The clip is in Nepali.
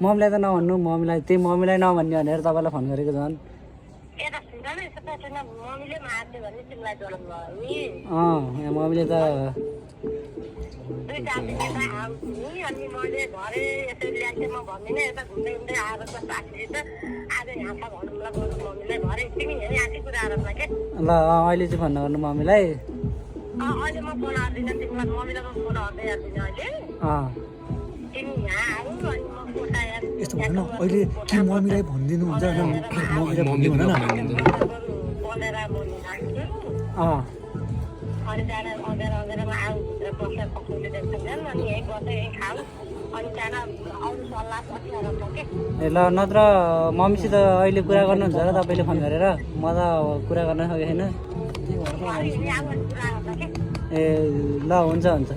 मम्मीलाई त नभन्नु, मम्मीलाई त्यही मम्मीलाई नभन्ने भनेर तपाईँलाई फोन गरेको झन्। यहाँ मम्मीले त ल अहिले चाहिँ फोन गर्नु मम्मीलाई। यस्तो भन न, अहिले कि मम्मीलाई भनिदिनु हुन्छ मम्मीलाई भनिदिनु भन न। ए ल, नत्र मम्मीसित अहिले कुरा गर्नुहुन्छ र तपाईँले फोन गरेर? म त कुरा गर्न सकेको छैन। ए ल, हुन्छ हुन्छ।